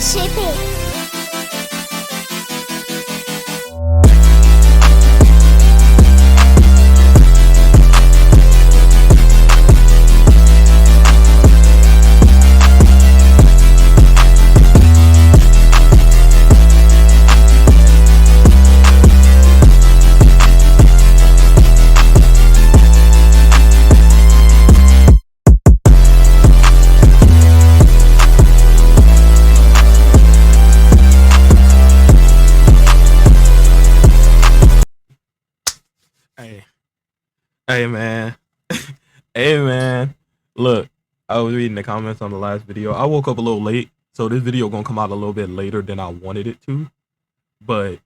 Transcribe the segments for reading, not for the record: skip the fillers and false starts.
ThaGuyXii. Hey, hey, man. Hey, man. Look, I was reading the comments on the last video. I woke up a little late, so this video gonna come out a little bit later than I wanted it to. But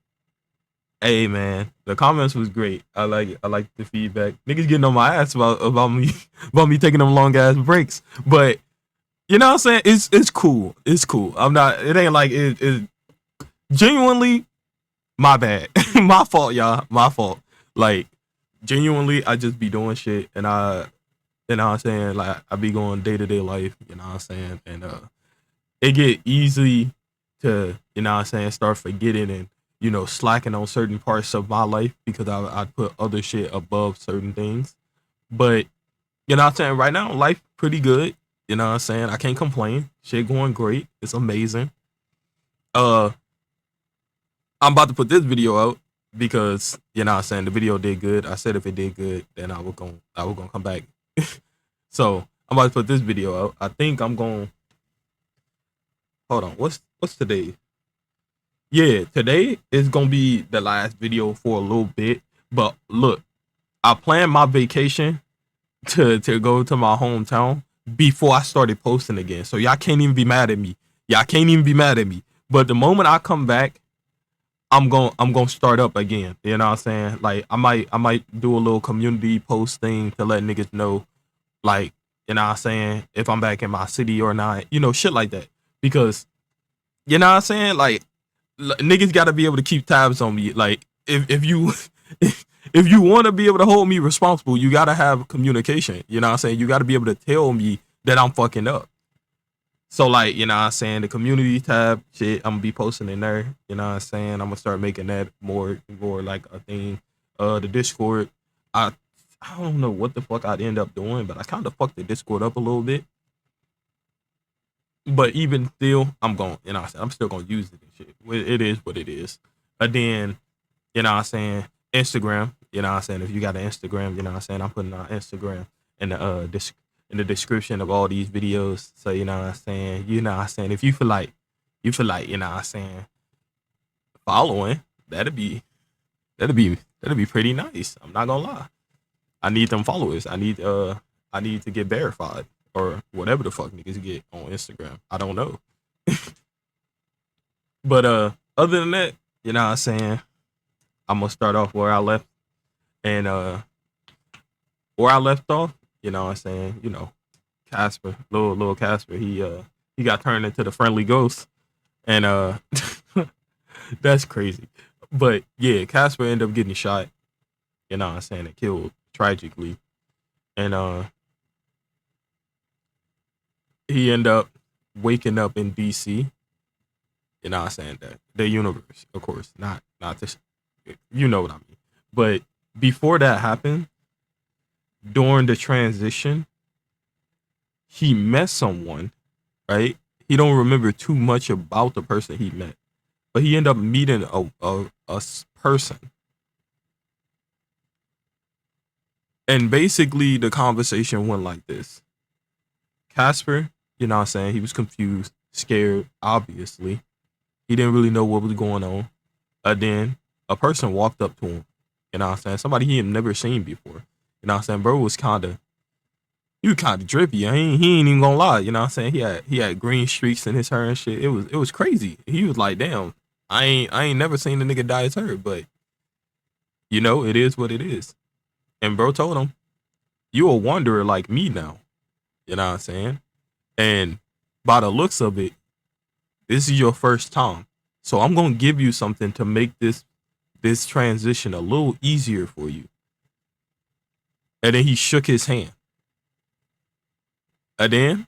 hey, man, the comments was great. I like it. I like the feedback. Niggas getting on my ass about me about me taking them long ass breaks. But you know what I'm saying? It's cool. It's cool. I'm not. It ain't like it genuinely my bad. My fault, y'all. My fault. Like genuinely, I just be doing shit, and you know what I'm saying, like I be going day to day life. You know what I'm saying, and it get easy to, you know what I'm saying, start forgetting and, you know, slacking on certain parts of my life because I put other shit above certain things. But you know what I'm saying, right now life pretty good. You know what I'm saying, I can't complain. Shit going great. It's amazing. Uh, I'm about to put this video out because, you know what I'm saying, the video did good. I said if it did good, then I was gonna come back. So I'm about to put this video out. I think I'm going. Hold on. What's today? Yeah, today is gonna be the last video for a little bit. But look, I planned my vacation to go to my hometown before I started posting again. So y'all can't even be mad at me. Y'all can't even be mad at me. But the moment I come back, I'm gonna start up again. You know what I'm saying? Like I might do a little community post thing to let niggas know, like, you know what I'm saying, if I'm back in my city or not, you know, shit like that. Because you know what I'm saying, like niggas gotta be able to keep tabs on me. Like if you if you want to be able to hold me responsible, you gotta have communication. You know what I'm saying? You gotta be able to tell me that I'm fucking up. So like, you know what I'm saying, the community tab shit, I'm gonna be posting in there. You know what I'm saying? I'm gonna start making that more like a thing. The Discord, I I don't know what the fuck I'd end up doing, but I kind of fucked the Discord up a little bit. But even still, I'm going, you know what I'm saying, I'm still gonna use it and shit. It is what it is. And then, you know what I'm saying, Instagram, you know what I'm saying, if you got an Instagram, you know what I'm saying, I'm putting on Instagram in the in the description of all these videos. So you know what I'm saying, if you feel like, you know what I'm saying, following, that'd be pretty nice. I'm not gonna lie. I need them followers. I need to get verified or whatever the fuck niggas get on Instagram. I don't know. But other than that, you know what I'm saying, I'm gonna start off where I left. And where I left off, you know what I'm saying, you know, Casper, little Casper, he got turned into the friendly ghost. And that's crazy. But yeah, Casper ended up getting shot, you know what I'm saying, and killed tragically. And he ended up waking up in DC. You know what I'm saying, that the universe, of course, not this, you know what I mean. But before that happened, during the transition, he met someone, right? He don't remember too much about the person he met, but he ended up meeting a person. And basically the conversation went like this. Casper, you know what I'm saying, he was confused, scared, obviously. He didn't really know what was going on. Then a person walked up to him, you know what I'm saying, somebody he had never seen before. You know what I'm saying, bro was he was kind of drippy. He ain't even gonna lie. You know what I'm saying, he had green streaks in his hair and shit. It was crazy. He was like, damn, I ain't never seen a nigga dye his hair, but you know, it is what it is. And bro told him, you a wanderer like me now. You know what I'm saying? And by the looks of it, this is your first time. So I'm gonna give you something to make this transition a little easier for you. And then he shook his hand. And then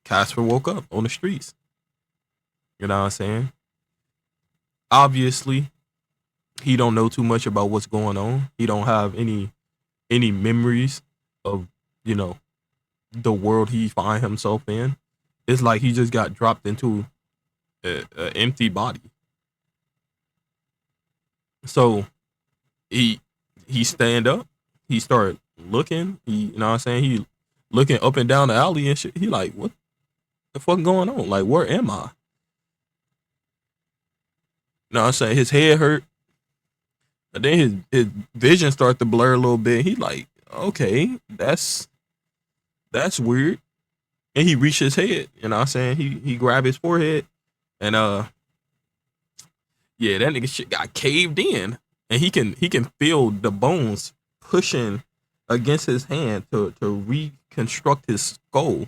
Casper woke up on the streets. You know what I'm saying? Obviously, he don't know too much about what's going on. He don't have any memories of, you know, the world he find himself in. It's like he just got dropped into a empty body. So he he stand up, he start looking, he, you know what I'm saying? He looking up and down the alley and shit. He like, what the fuck going on? Like, where am I? You know what I'm saying? His head hurt. And then his vision start to blur a little bit. He like, okay, that's weird. And he reached his head, you know what I'm saying? He grabbed his forehead and yeah, that nigga shit got caved in. And he can feel the bones pushing against his hand to reconstruct his skull.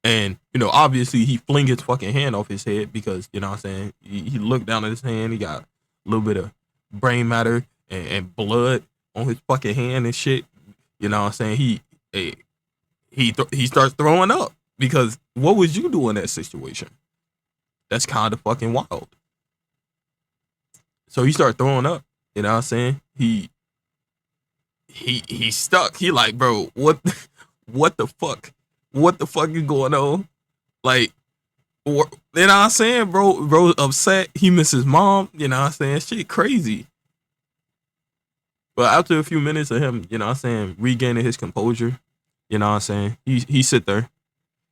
And, you know, obviously he fling his fucking hand off his head because, you know what I'm saying, he looked down at his hand, he got a little bit of brain matter and blood on his fucking hand and shit. You know what I'm saying? He starts throwing up because what would you do in that situation? That's kind of fucking wild. So he started throwing up. You know what I'm saying? He stuck. He like, bro, what what the fuck? What the fuck is going on? Like, you know what I'm saying, bro? Bro upset. He misses mom. You know what I'm saying? Shit crazy. But after a few minutes of him, you know what I'm saying, regaining his composure, you know what I'm saying, he sit there,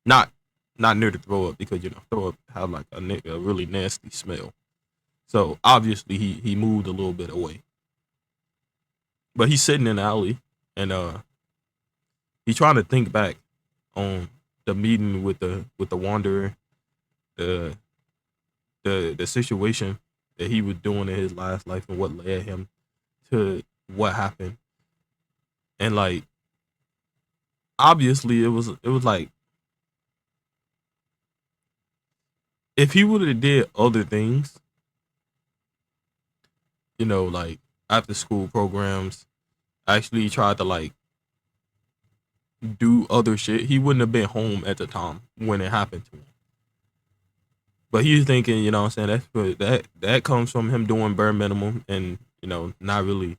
not not near to throw up because, you know, throw up have like a really nasty smell. So obviously he moved a little bit away. But he's sitting in the alley and he's trying to think back on the meeting with the wanderer, the the situation that he was doing in his last life and what led him to what happened. And like obviously it was like if he would have did other things, you know, like after school programs, actually tried to like do other shit, he wouldn't have been home at the time when it happened to him. But he's thinking, you know what I'm saying, that comes from him doing bare minimum and, you know, not really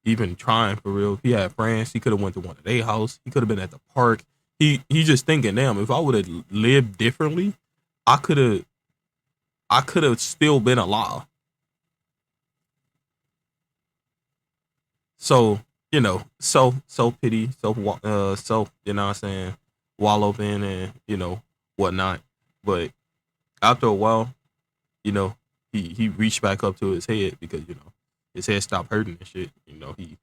even trying for real. If he had friends, he could have went to one of their house. He could have been at the park. He just thinking, damn, if I would have lived differently, I could have I could have still been alive. So, you know, self pity, self, you know what I'm saying, wallow in and, you know, whatnot. But after a while, you know, he reached back up to his head because, you know, his head stopped hurting and shit. You know, he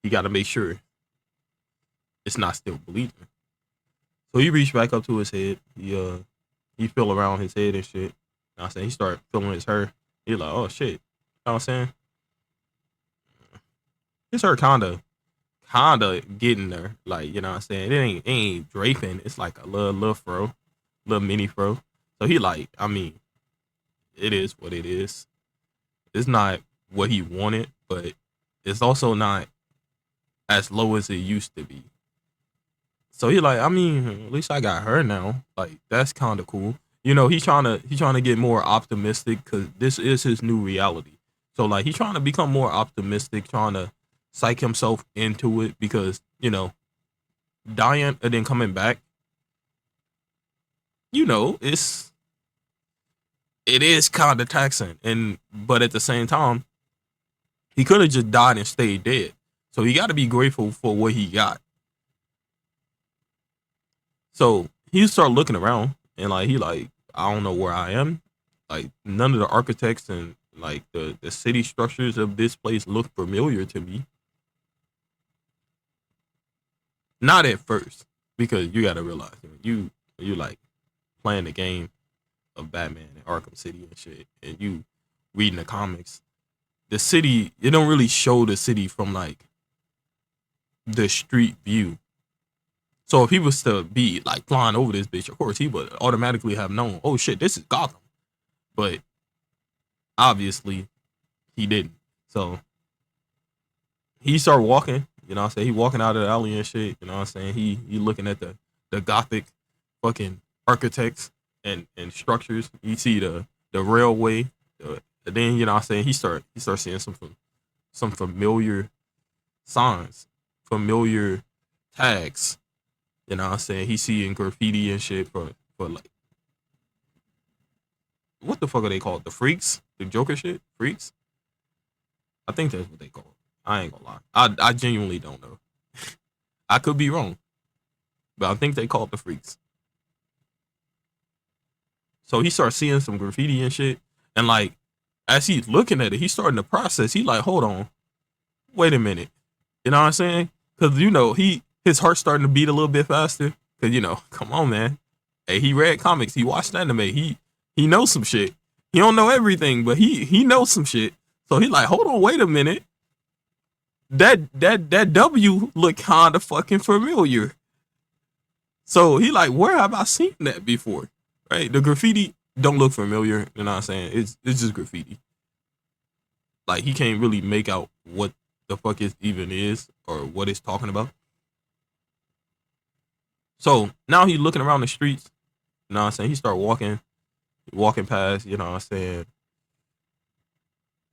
got to make sure it's not still bleeding. So he reached back up to his head. He feel around his head and shit. You know what I'm saying, he started feeling his hair. He like, oh shit. You know what I'm saying? His hair kinda getting there. Like, you know what I'm saying? It ain't draping. It's like a little fro, little mini fro. So he like, I mean, it is what it is. It's not what he wanted, but it's also not as low as it used to be. So he like, I mean, at least I got her now. Like, that's kind of cool. You know, he trying to get more optimistic because this is his new reality. So like, he's trying to become more optimistic, trying to psych himself into it because, you know, dying and then coming back, you know, it is kind of taxing. And but at the same time, he could have just died and stayed dead. So he got to be grateful for what he got. So he start looking around and like he like, I don't know where I am. Like none of the architects and like the city structures of this place look familiar to me. Not at first, because you got to realize you like playing the game of Batman and Arkham City and shit, and you reading the comics. The city, it don't really show the city from like the street view. So if he was to be like flying over this bitch, of course he would automatically have known, oh shit, this is Gotham. But obviously he didn't. So he started walking, you know what I'm saying? He walking out of the alley and shit, you know what I'm saying? He looking at the gothic fucking architects and structures. You see the railway, and then you know what I'm saying he start seeing some familiar signs, familiar tags. You know what I'm saying? He's seeing graffiti and shit for like what the fuck are they called? The freaks? The Joker shit? Freaks? I think that's what they call it. I ain't gonna lie. I genuinely don't know. I could be wrong, but I think they call it the freaks. So he starts seeing some graffiti and shit, and like as he's looking at it, he's starting to process. He like, hold on, wait a minute. You know what I'm saying? Because you know his heart's starting to beat a little bit faster. Because you know, come on, man. Hey, he read comics. He watched anime. He knows some shit. He don't know everything, but he knows some shit. So he like, hold on, wait a minute. That W look kind of fucking familiar. So he like, where have I seen that before? Right? The graffiti don't look familiar. You know what I'm saying? It's just graffiti. Like he can't really make out what the fuck it even is or what it's talking about. So now he's looking around the streets. You know what I'm saying? He start walking past, you know what I'm saying,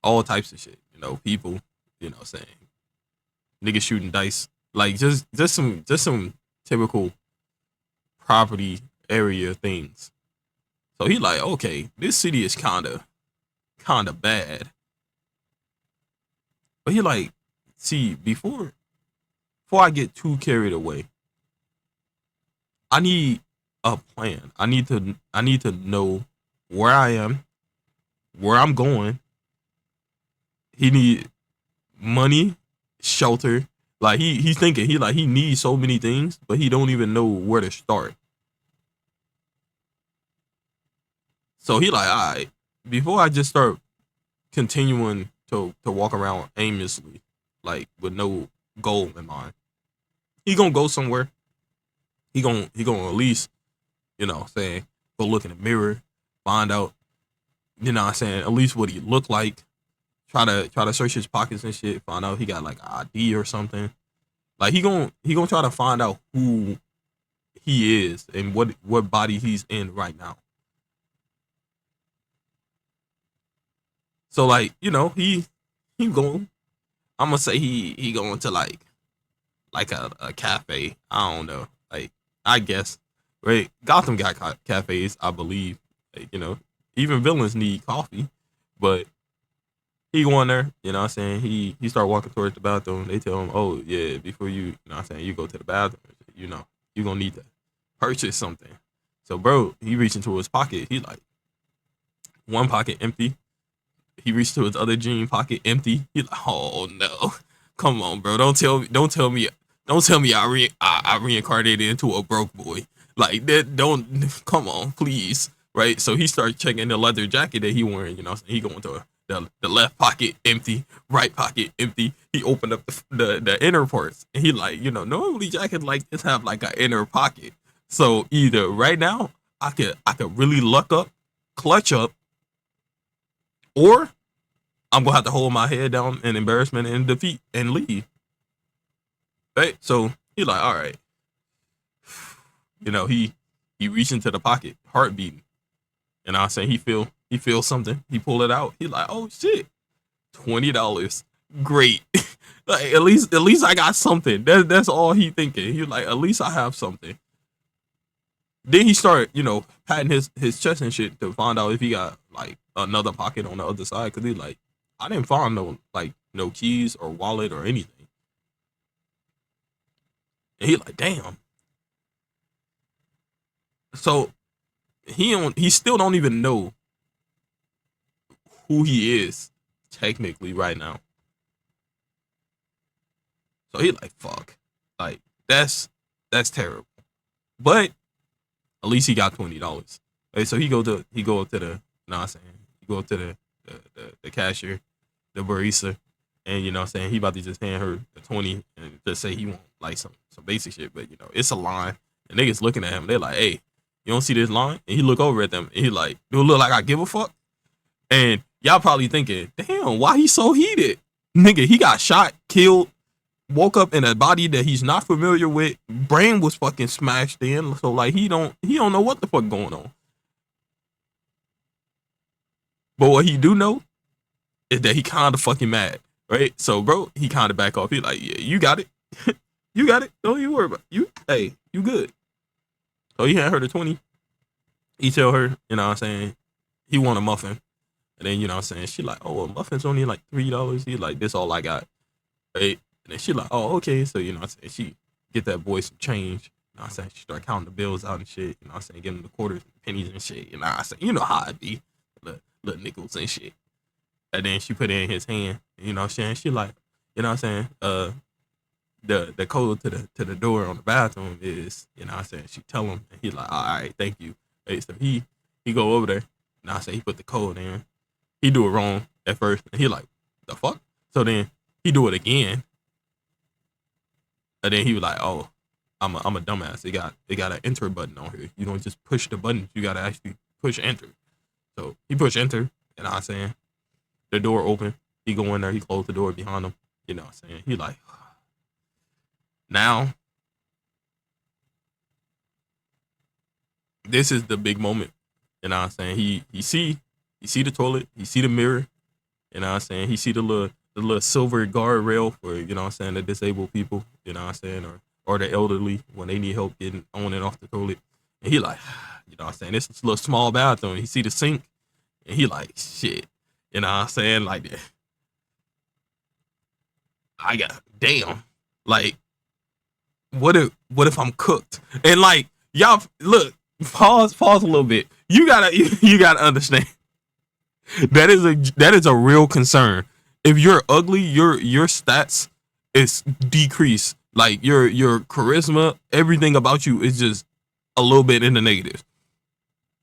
all types of shit. You know, people, you know what I'm saying, niggas shooting dice. Like just some typical property area things. So he like, okay, this city is kinda bad. But he like, see, before I get too carried away, I need a plan. I need to know where I am, where I'm going. He need money, shelter. Like he's thinking he needs so many things, but he don't even know where to start. So he like, all right, before I just start continuing to walk around aimlessly, like with no goal in mind, he gonna go somewhere. He gonna at least, you know, saying go look in the mirror, find out, you know what I'm saying, at least what he looked like. Try to search his pockets and shit, find out he got like an ID or something. Like he gonna try to find out who he is and what body he's in right now. So like, you know, he going, I'm gonna say he going to like a cafe. I don't know. Like I guess, right? Gotham got cafes, I believe. Like, you know, even villains need coffee, but he go in there, you know what I'm saying? He start walking towards the bathroom. They tell him, oh yeah, before you know what I'm saying, you go to the bathroom, you know, you gonna need to purchase something. So bro, he reached into his pocket. He like one pocket empty. He reached to his other jean pocket empty. He like, oh no. Come on, bro. Don't tell me I reincarnated into a broke boy. Like that don't come on, please. Right? So he started checking the leather jacket that he wearing, you know, so he going to the left pocket empty, right pocket empty. He opened up the inner parts and he like, you know, normally jackets like this have like an inner pocket. So either right now I could really luck up, clutch up, or I'm gonna have to hold my head down in embarrassment and defeat and leave. Right? So he like, all right, you know, he reached into the pocket, heart beating, and I say he feels something. He pull it out. He like, oh shit, $20. Great. Like at least I got something. That's all he thinking. He like, at least I have something. Then he started, you know, patting his chest and shit to find out if he got like another pocket on the other side. Cause he like, I didn't find no keys or wallet or anything. And he like, damn. So he still don't even know who he is technically right now. So he like, fuck. Like that's terrible. But at least he got $20. Right, so he go up to the, nah, I'm saying, he go up to the cashier, the barista, and you know what I'm saying, he about to just hand her the 20 and just say he want like some basic shit, but you know, it's a line. And niggas looking at him, they're like, hey, you don't see this line? And he look over at them and he like, do it look like I give a fuck? And y'all probably thinking, damn, why he so heated? Nigga, he got shot, killed, woke up in a body that he's not familiar with. Brain was fucking smashed in. So like he don't know what the fuck going on. But what he do know is that he kind of fucking mad, right? So, bro, he kind of back off. He like, yeah, you got it. You got it. Don't you worry about it. You. Hey, you good. So he had her to 20. He tell her, you know what I'm saying, he want a muffin. And then, you know what I'm saying, she like, oh, a muffin's only like $3. He like, this all I got. Right? And then she like, oh, okay. So, you know what I'm saying, she get that boy some change. You know what I'm saying? She start counting the bills out and shit. You know what I'm saying? Give him the quarters and pennies and shit. You know what I'm saying? You know how it be. Little nickels and shit. And then she put it in his hand. You know what I'm saying? She like, you know what I'm saying? The code to the door on the bathroom is, you know what I'm saying? She tell him, and he like, all right, thank you. Hey, so he go over there. You know what I'm saying? He put the code in. He do it wrong at first. And he like, the fuck? So then he do it again. And then he was like, oh, I'm a dumbass. It got an enter button on here. You don't just push the button. You gotta actually push enter. So he pushed enter, and I'm saying the door open. He go in there. He closed the door behind him. You know what I'm saying? He like, now this is the big moment. You know what I'm saying? He see the toilet. He see the mirror. You know what I'm saying? He see the little silver guardrail for, you know what I'm saying, the disabled people. You know what I'm saying, or the elderly when they need help getting on and off the toilet. And he like, you know what I'm saying, this is a little small bathroom. He see the sink, and he like, shit. You know what I'm saying? Like, I got, damn. Like, what if I'm cooked? And like, y'all, look, pause a little bit. You gotta understand. That is a real concern. If you're ugly, your stats is decreased. Like your charisma, everything about you is just a little bit in the negative.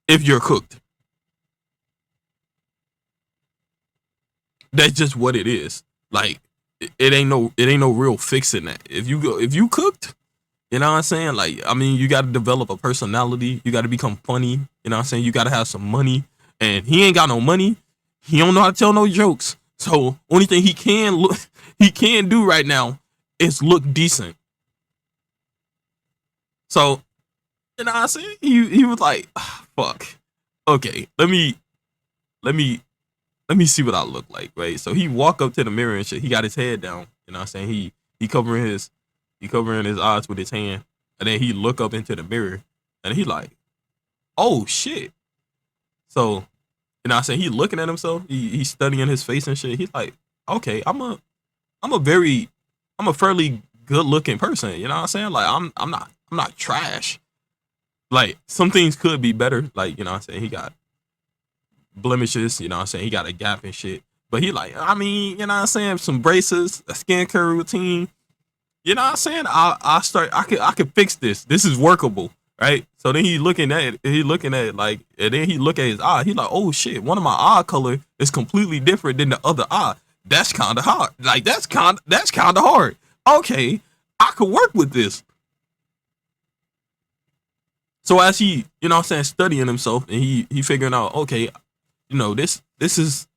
If you're cooked, that's just what it is. Like it ain't no real fixing that. If you cooked, you know what I'm saying? Like, I mean, you got to develop a personality. You got to become funny. You know what I'm saying? You got to have some money. And he ain't got no money. He don't know how to tell no jokes. So only thing he can do right now is look decent. So, you know what I'm saying? He was like, fuck. Okay, let me see what I look like, right? So he walk up to the mirror and shit. He got his head down. You know what I'm saying? He covering his eyes with his hand. And then he look up into the mirror and he like, oh shit. So, you know what I'm saying, he looking at himself, he's studying his face and shit. He's like, okay, I'm a fairly good looking person, you know what I'm saying? Like I'm not trash. Like some things could be better. Like, you know what I'm saying, he got blemishes, you know what I'm saying, he got a gap and shit. But he like, I mean, you know what I'm saying, some braces, a skincare routine. You know what I'm saying? I could fix this. This is workable. Right? So then he looking at it like, and then he look at his eye. He like, oh shit, one of my eye color is completely different than the other eye. That's kind of hard. Like that's kind of hard. Okay, I could work with this. So as he, you know what I'm saying, studying himself and he figuring out, okay, you know, this is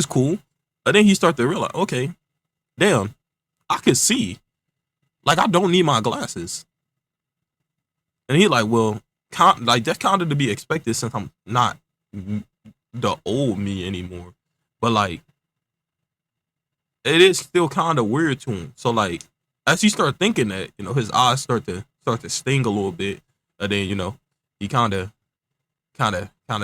cool. And then he start to realize, okay, damn, I can see. Like I don't need my glasses. And he like, well, like that's kind of to be expected since I'm not the old me anymore. But like, it is still kind of weird to him. So like, as he start thinking that, you know, his eyes start to sting a little bit, and then you know, he kind of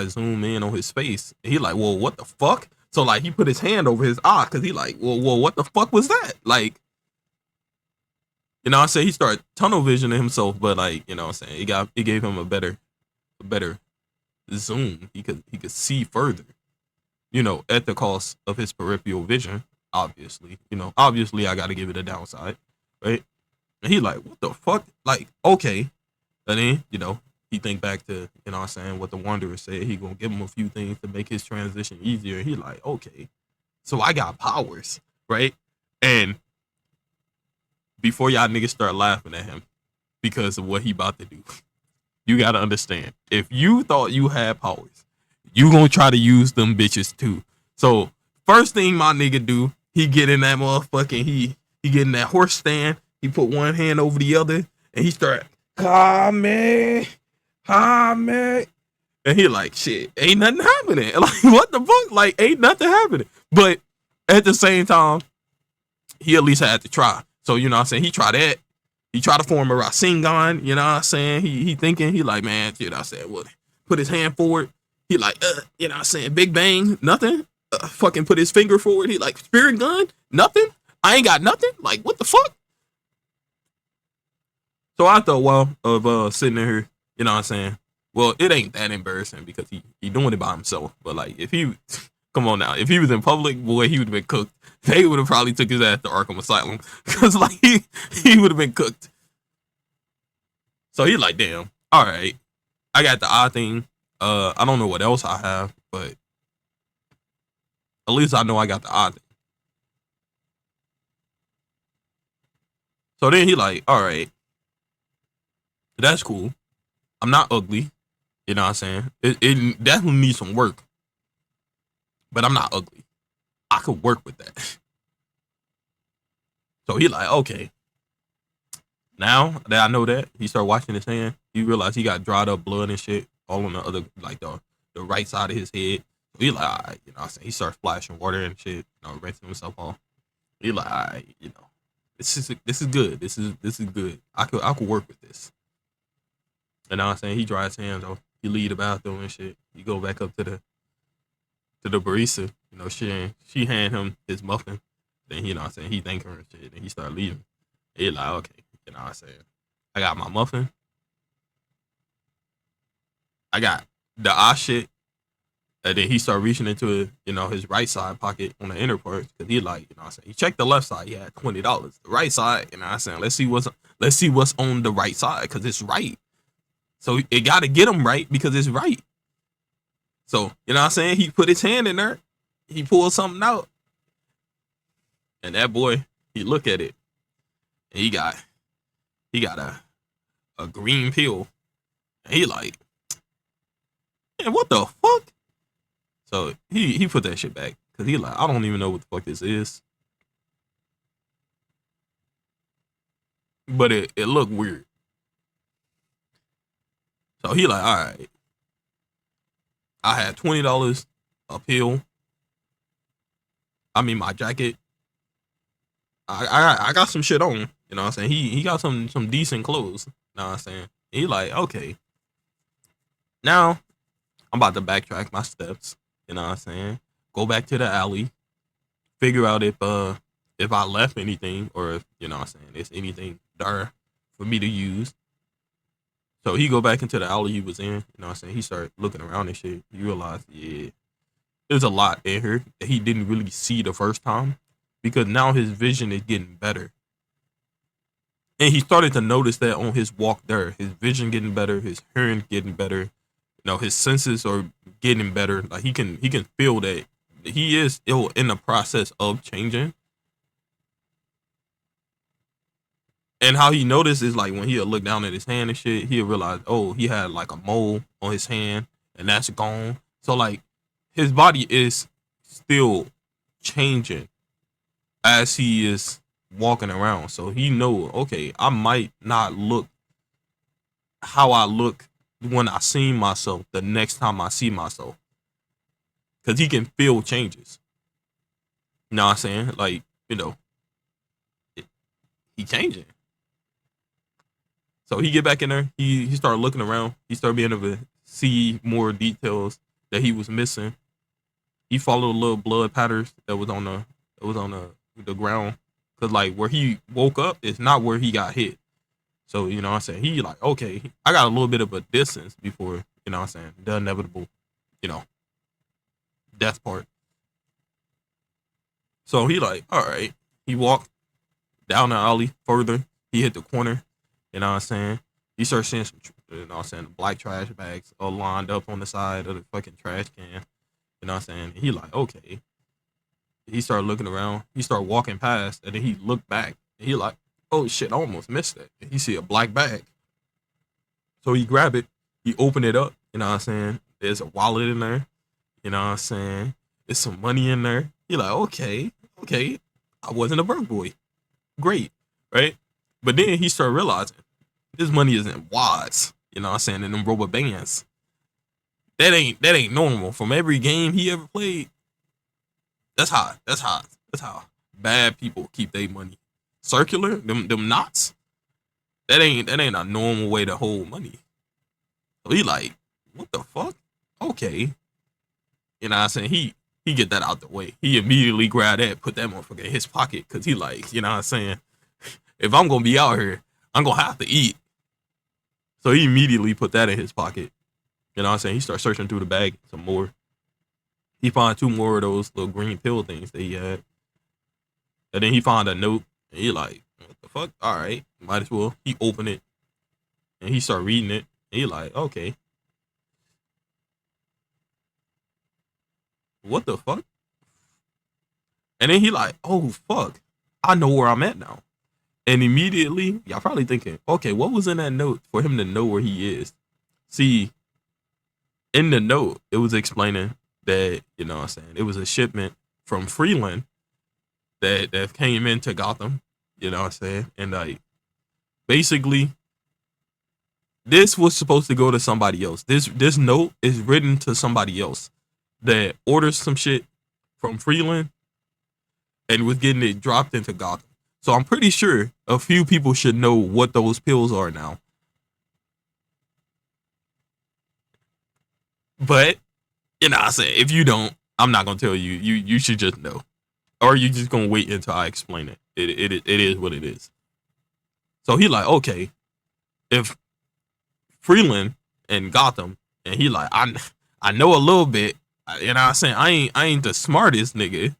zoom in on his face. And he like, well, what the fuck? So like, he put his hand over his eye because he like, well, what the fuck was that? Like, you know, I say he started tunnel visioning himself, but like, you know what I'm saying, it gave him a better zoom. He could see further, you know, at the cost of his peripheral vision, obviously. You know, obviously I gotta give it a downside, right? And he like, what the fuck? Like, okay. And then, you know, he think back to, you know what I'm saying, what the Wanderer said. He gonna give him a few things to make his transition easier. He like, okay, so I got powers, right? And before y'all niggas start laughing at him because of what he about to do, you gotta understand, if you thought you had powers, you gonna try to use them bitches too. So first thing my nigga do, he get in that motherfucking, he get in that horse stand, he put one hand over the other, and he start, ah man, And he like, shit, ain't nothing happening. Like, what the fuck? Like, ain't nothing happening. But at the same time, he at least had to try. So, you know what I'm saying? He tried that. He tried to form a Rasengan, you know what I'm saying? He thinking, he like, man, you know what I'm saying? Well, put his hand forward. He like, you know what I'm saying? Big bang, nothing. Fucking put his finger forward. He like, spirit gun, nothing. I ain't got nothing. Like, what the fuck? So I thought, well, of sitting here, you know what I'm saying? Well, it ain't that embarrassing because he doing it by himself. But like, if he, come on now, if he was in public, boy, he would have been cooked. They would have probably took his ass to Arkham Asylum because like he would have been cooked. So he like, damn, all right, I got the odd thing. I don't know what else I have, but at least I know I got the odd thing. So then he like, all right, that's cool. I'm not ugly. You know what I'm saying? It definitely needs some work, but I'm not ugly. I could work with that. So he like, okay. Now that I know that, he started washing his hand. He realized he got dried up blood and shit all on the other, like the right side of his head. So he like, all right, you know what I'm saying? He starts splashing water and shit, you know, rinsing himself off. He like, all right, you know, this is good. This is good. I could work with this. And now I'm saying he dries his hands off. He leave the bathroom and shit. He go back up to the barista. You know, she hand him his muffin. Then you know what I'm saying, he thank her and shit. And he start leaving. He like, okay, you know what I'm saying, I got my muffin. I got the shit. And then he started reaching into, you know, his right side pocket on the inner part because he like, you know what I'm saying, he checked the left side, he had $20. The right side, you know what I'm saying, let's see what's on the right side because it's right. So it got to get him right because it's right. So you know what I'm saying, he put his hand in there, he pulled something out, and that boy, he look at it, and he got a green pill, and he like, man, what the fuck? So he put that shit back because he like, I don't even know what the fuck this is, but it looked weird. So he like, all right, I had $20 a pill. I mean, my jacket. I got some shit on. You know what I'm saying? He got some decent clothes. You know what I'm saying? He like, okay, now I'm about to backtrack my steps. You know what I'm saying? Go back to the alley, figure out if I left anything or if, you know what I'm saying, there's anything there for me to use. So he go back into the alley he was in. You know what I'm saying? He started looking around and shit. He realized, yeah, there's a lot in here that he didn't really see the first time because now his vision is getting better. And he started to notice that on his walk there, his vision getting better, his hearing getting better, you know, his senses are getting better. Like he can feel that he is still in the process of changing. And how he noticed is like when he'll look down at his hand and shit, he'll realize, oh, he had like a mole on his hand and that's gone. So like his body is still changing as he is walking around. So he know, okay, I might not look how I look when I see myself the next time I see myself. Cause he can feel changes. You know what I'm saying? Like, you know, he changing. So he get back in there. He started looking around. He started being able to see more details that he was missing. He followed little blood patterns that was on the ground. Cause like where he woke up is not where he got hit. So you know what I'm saying, he like, okay, I got a little bit of a distance before, you know what I'm saying, the inevitable, you know, death part. So he like, all right. He walked down the alley further. He hit the corner. You know what I'm saying? He started seeing some, you know what I'm saying, black trash bags all lined up on the side of the fucking trash can. You know what I'm saying? He like, okay. He started looking around. He started walking past, and then he looked back. And he like, oh shit, I almost missed that. And he see a black bag. So he grabbed it. He opened it up. You know what I'm saying? There's a wallet in there. You know what I'm saying? There's some money in there. He like, okay. I wasn't a broke boy. Great, right? But then he started realizing this money isn't wads. You know what I'm saying? In them rubber bands. That ain't normal. From every game he ever played, that's how bad people keep their money. Circular, them knots, that ain't a normal way to hold money. So he like, what the fuck? Okay. You know what I'm saying? He get that out the way. He immediately grabbed that, put that motherfucker in his pocket, cause he like, you know what I'm saying? If I'm gonna be out here, I'm gonna have to eat. So he immediately put that in his pocket. You know what I'm saying? He started searching through the bag some more. He found two more of those little green pill things that he had. And then he found a note. And he like, what the fuck? All right, might as well. He opened it and he started reading it. And he like, okay, what the fuck? And then he like, oh fuck, I know where I'm at now. And immediately, y'all probably thinking, okay, what was in that note for him to know where he is? See, in the note, it was explaining that, you know what I'm saying, it was a shipment from Freeland that came into Gotham, you know what I'm saying? And like basically this was supposed to go to somebody else. This note is written to somebody else that orders some shit from Freeland and was getting it dropped into Gotham. So I'm pretty sure a few people should know what those pills are now. But you know what I'm saying, if you don't, I'm not gonna tell you. You should just know. Or you just gonna wait until I explain it. It is what it is. So he like, okay, if Freeland and Gotham, and he like, I know a little bit. You know what I'm saying? I ain't the smartest nigga,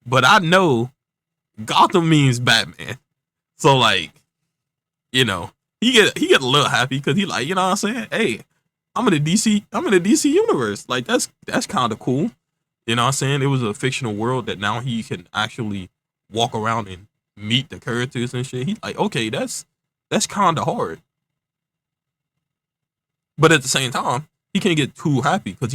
but I know Gotham means Batman. So like, you know, he get a little happy because he like, you know what I'm saying? Hey, I'm in the DC universe. Like that's kind of cool. You know what I'm saying? It was a fictional world that now he can actually walk around and meet the characters and shit. He's like, okay, that's kind of hard. But at the same time, he can't get too happy because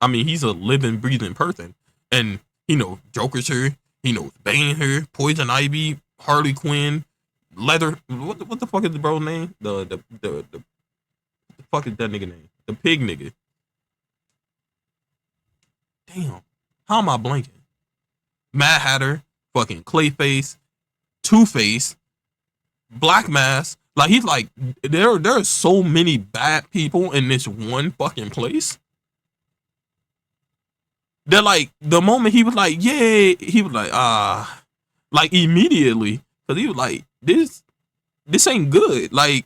I mean, he's a living, breathing person, and he knows Joker's here, he knows Bane here, Poison Ivy, Harley Quinn, Leather. What the fuck is the bro name? The fuck is that nigga name? The pig nigga. Damn, how am I blanking? Mad Hatter, fucking Clayface, Two Face, Black Mask. Like he's like, there are so many bad people in this one fucking place. They're like, the moment he was like, yeah, he was like, like immediately, because he was like, this ain't good. Like,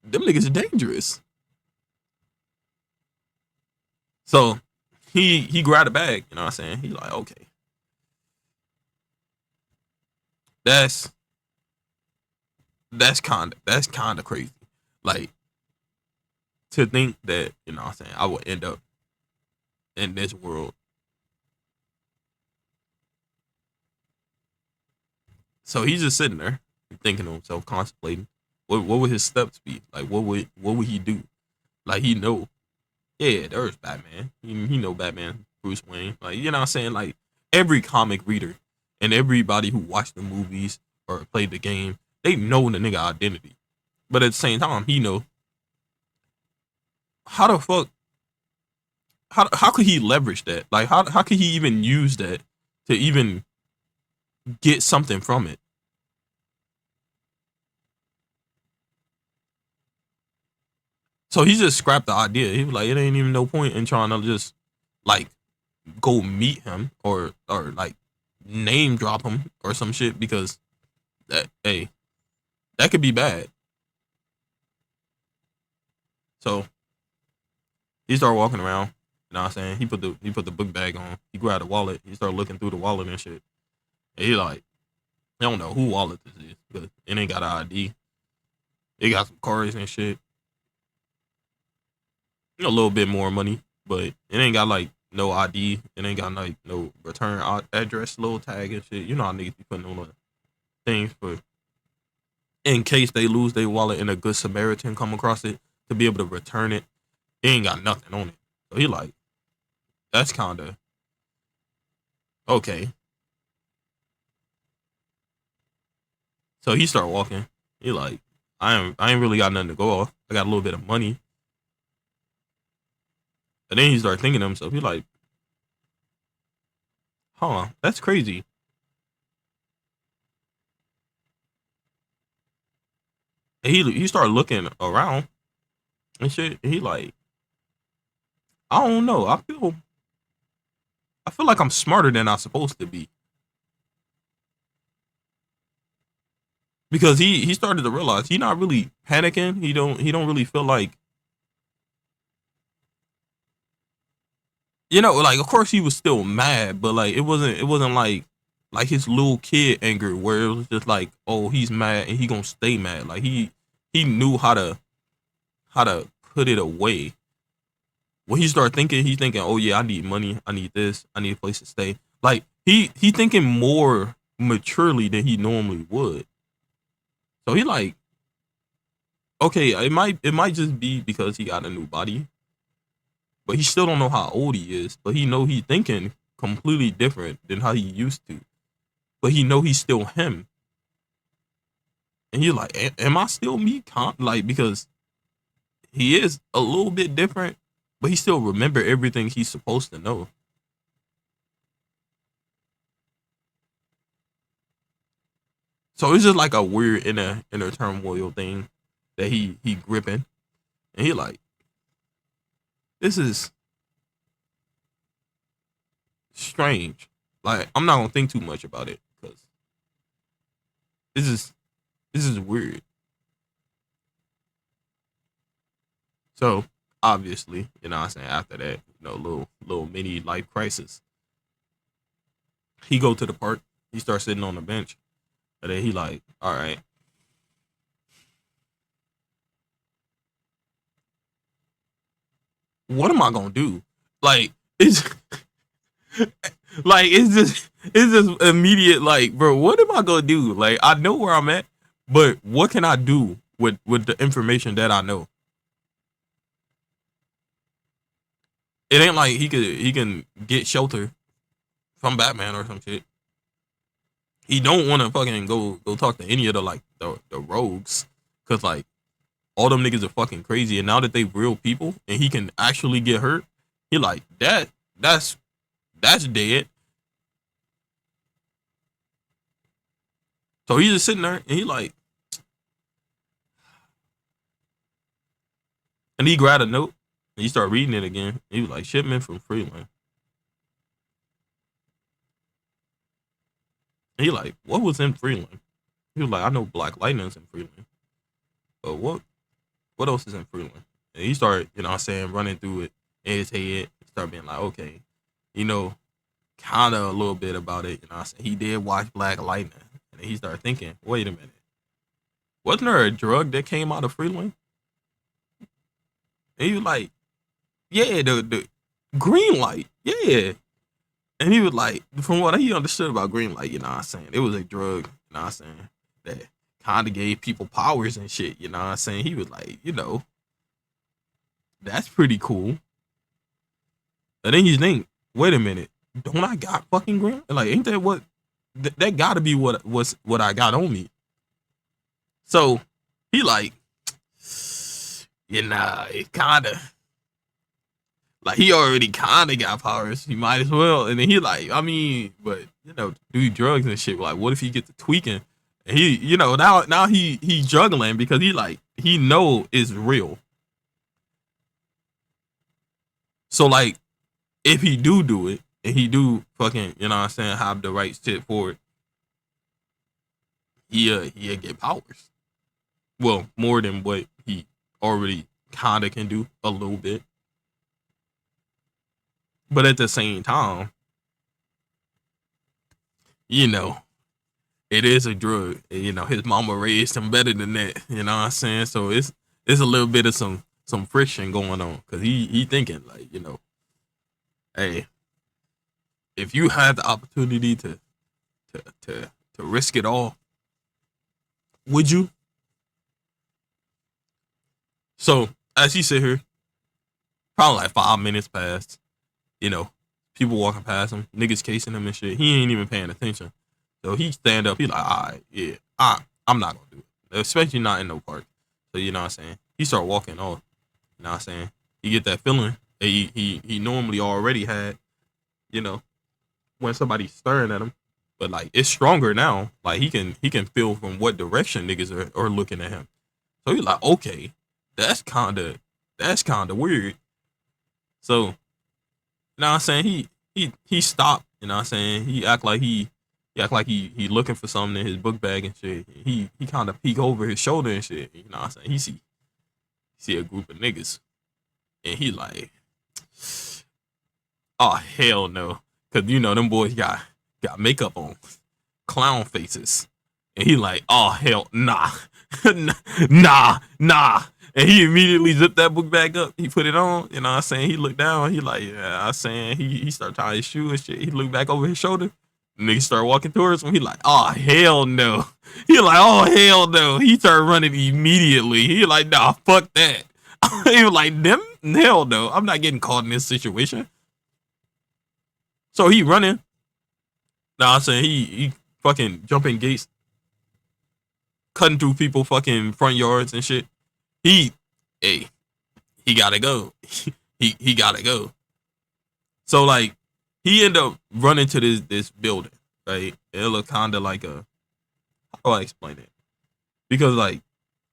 them niggas are dangerous. So he grabbed a bag, you know what I'm saying? He's like, okay, that's that's kinda crazy. Like to think that, you know what I'm saying, I would end up in this world. So he's just sitting there thinking to himself, contemplating what would his steps be? Like what would he do? Like he know, yeah, there's Batman. He know Batman, Bruce Wayne. Like, you know what I'm saying? Like every comic reader and everybody who watched the movies or played the game, they know the nigga identity. But at the same time, he know how the fuck how could he leverage that? Like how could he even use that to even get something from it? So he just scrapped the idea. He was like, it ain't even no point in trying to just like go meet him or like name drop him or some shit because that, hey, that could be bad. So he started walking around. You know what I'm saying? He put the book bag on. He grabbed a wallet. He started looking through the wallet and shit. And he like, I don't know who wallet this is, but it ain't got an ID. It got some cards and shit. A little bit more money, but it ain't got like no ID. It ain't got like no return address, little tag and shit. You know how niggas be putting on the things for in case they lose their wallet and a good Samaritan come across it to be able to return it. He ain't got nothing on it. So he like, that's kinda okay. So he start walking. He like, I ain't really got nothing to go off. I got a little bit of money. And then he started thinking to himself, he like, huh, that's crazy. And he started looking around and shit. And he like, I don't know. I feel like I'm smarter than I'm supposed to be. Because he started to realize he not really panicking. He don't really feel like, like, of course he was still mad, but like it wasn't like his little kid anger where it was just like, oh, he's mad and he gonna stay mad. Like he knew how to put it away. When he started thinking, he's thinking, oh yeah, I need money, I need this, I need a place to stay. Like he thinking more maturely than he normally would. So he like, okay, it might just be because he got a new body, but he still don't know how old he is. But he know he's thinking completely different than how he used to. But he know he's still him, and he like, am I still me? Like, because he is a little bit different, but he still remember everything he's supposed to know. So it's just like a weird inner turmoil thing that he gripping, and he like, this is strange. Like, I'm not gonna think too much about it because this is this is weird. So obviously, what I'm saying, after that, little mini life crisis, he go to the park. He starts sitting on the bench, and then he like, all right, what am I gonna do? Like it's like it's just immediate. Like, bro, what am I gonna do? Like, I know where I'm at, but what can I do with the information that I know? It ain't like he can get shelter from Batman or some shit. He don't want to fucking go talk to any of the rogues, cause like all them niggas are fucking crazy, and now that they real people and he can actually get hurt, he like that's that's dead. So he's just sitting there and he like, and he grabbed a note and he started reading it again. He was like, shipment from Freeland. And he like, what was in Freeland? He was like, I know Black Lightning's in Freeland, but what else is in Freeland? And he started, what I'm saying, running through it in his head. He started being like, okay, you know, kind of a little bit about it. What I'm saying, he did watch Black Lightning, and then he started thinking, wait a minute, wasn't there a drug that came out of Freeland? And he was like, yeah, the green light, yeah. And he was like, from what he understood about green light, what I'm saying, it was a drug, what I'm saying, that kind of gave people powers and shit, what I'm saying. He was like, that's pretty cool. And then you think, wait a minute, don't I got fucking green? Like, ain't that what? That got to be what I got on me. So he like, it kind of like he already kind of got powers. He might as well. And then he like, I mean, but do drugs and shit. Like, what if he get to tweaking? And he, now he juggling because he know it's real. So like, if he do it and he do fucking, what I'm saying, have the right shit for it, he'll get powers. Well, more than what he already kinda can do a little bit. But at the same time, you know, it is a drug. His mama raised him better than that. You know what I'm saying? So it's a little bit of some friction going on because he thinking like, hey, if you had the opportunity to risk it all, would you? So as he sit here, probably like 5 minutes passed. You know, people walking past him, niggas casing him and shit. He ain't even paying attention. So he stand up. He like, all right, yeah, I'm not gonna do it, especially not in no park. So you know what I'm saying? He start walking off. You know what I'm saying? You get that feeling that he normally already had, you know, when somebody's staring at him. But like it's stronger now. Like he can feel from what direction niggas are looking at him. So he's like, okay, that's kinda weird. So, you know what I'm saying? He stopped, you know what I'm saying? He looking for something in his book bag and shit. He kind of peek over his shoulder and shit. You know what I'm saying? He see a group of niggas and he like, oh hell no, cause you know them boys got makeup on, clown faces, and he like, oh hell nah, nah, and he immediately zipped that book back up. He put it on, you know what I'm saying? He looked down, he like, yeah, I'm saying he started tying his shoe and shit. He looked back over his shoulder. Nigga start walking towards him. He like, oh hell no. He like, oh hell no. He started running immediately. He like, nah, fuck that. He was like, them hell no. I'm not getting caught in this situation. So he running. Nah, I'm saying he fucking jumping gates, cutting through people fucking front yards and shit. He, hey, he gotta go. He gotta go. So like he ended up running to this building, right? It looked kinda like a, how do I explain it? Because like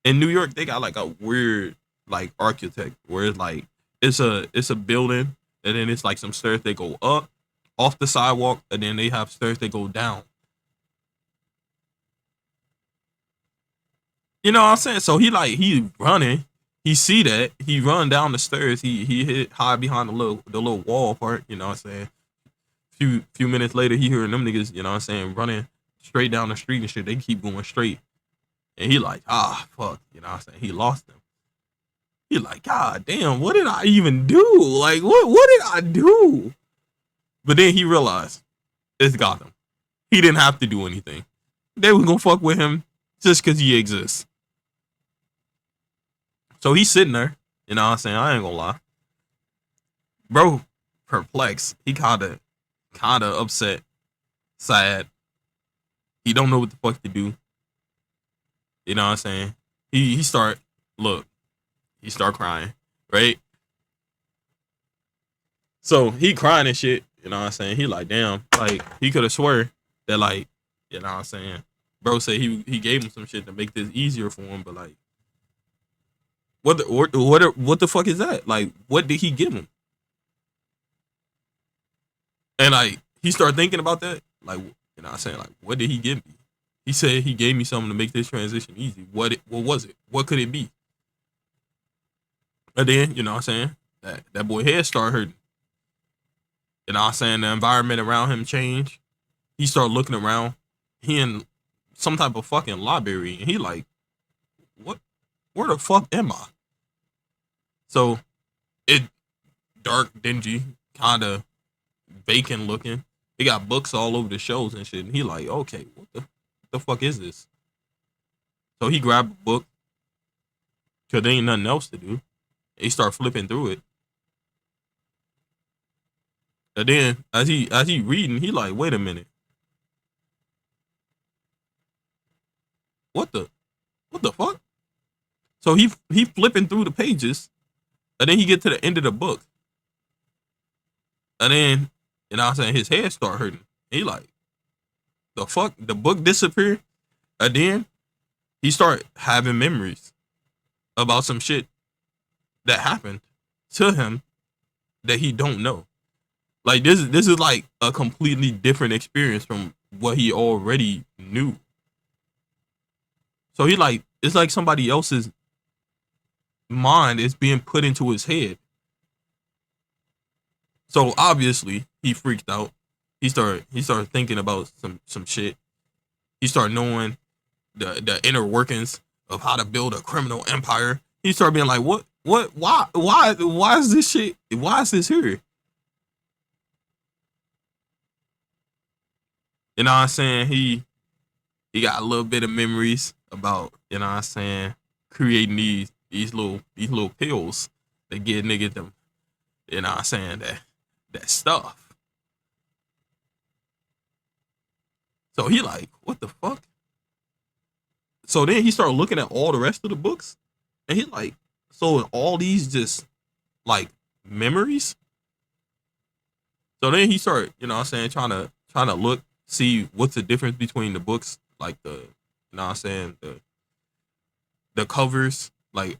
in New York they got like a weird like architect where it's like it's a building and then it's like some stairs that go up off the sidewalk and then they have stairs that go down. You know what I'm saying? So he running. He see that. He run down the stairs. He hit hide behind the little wall part, you know what I'm saying? Few minutes later he hearing them niggas, you know what I'm saying, running straight down the street and shit. They keep going straight. And he like, ah fuck, you know what I'm saying? He lost them. He like, God damn, what did I even do? Like what did I do? But then he realized it's Gotham. He didn't have to do anything. They was gonna fuck with him just cause he exists. So he's sitting there, you know what I'm saying? I ain't gonna lie. Bro, perplexed. He kinda upset, sad. He don't know what the fuck to do. You know what I'm saying? He start look, he start crying, right? So he crying and shit, you know what I'm saying? He like, damn, like he could have swear that like, you know what I'm saying? Bro said he gave him some shit to make this easier for him, but like what the fuck is that? Like what did he give him? And like he started thinking about that, like you know what I'm saying, like what did he give me? He said he gave me something to make this transition easy. What was it? What could it be? And then, you know what I'm saying? That boy head started hurting. You know what I'm saying? The environment around him changed. He started looking around. He in some type of fucking library. And he like, what where the fuck am I? So it dark, dingy, kinda vacant looking. He got books all over the shelves and shit. And he like, okay, what the fuck is this? So he grabbed a book because there ain't nothing else to do. He start flipping through it. And then as he reading, he like, wait a minute, what the what the fuck? So he flipping through the pages, and then he get to the end of the book, and then you know what I'm saying, his head start hurting. He like, the fuck, the book disappeared, and then he start having memories about some shit that happened to him that he don't know. Like this is like a completely different experience from what he already knew. So he like it's like somebody else's mind is being put into his head. So obviously he freaked out. He started thinking about some shit. He started knowing the inner workings of how to build a criminal empire. He started being like, what, why is this shit? Why is this here? You know what I'm saying? He got a little bit of memories about, you know what I'm saying, creating these little pills that get niggas them, you know what I'm saying, that stuff. So he like, what the fuck? So then he started looking at all the rest of the books. And he's like, so all these just like memories. So then he started, you know what I'm saying, trying to look, see what's the difference between the books, like the, you know what I'm saying, the covers. Like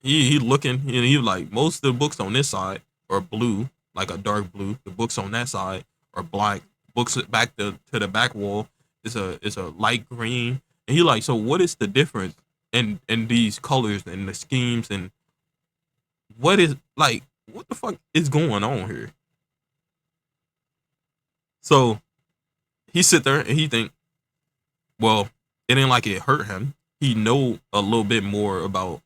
he looking, and he like, most of the books on this side are blue, like a dark blue. The books on that side are black. Books back to the back wall is a light green. And he like, so what is the difference in these colors and the schemes, and what is like, what the fuck is going on here? So he sit there and he think, well, it ain't like it hurt him. He know a little bit more about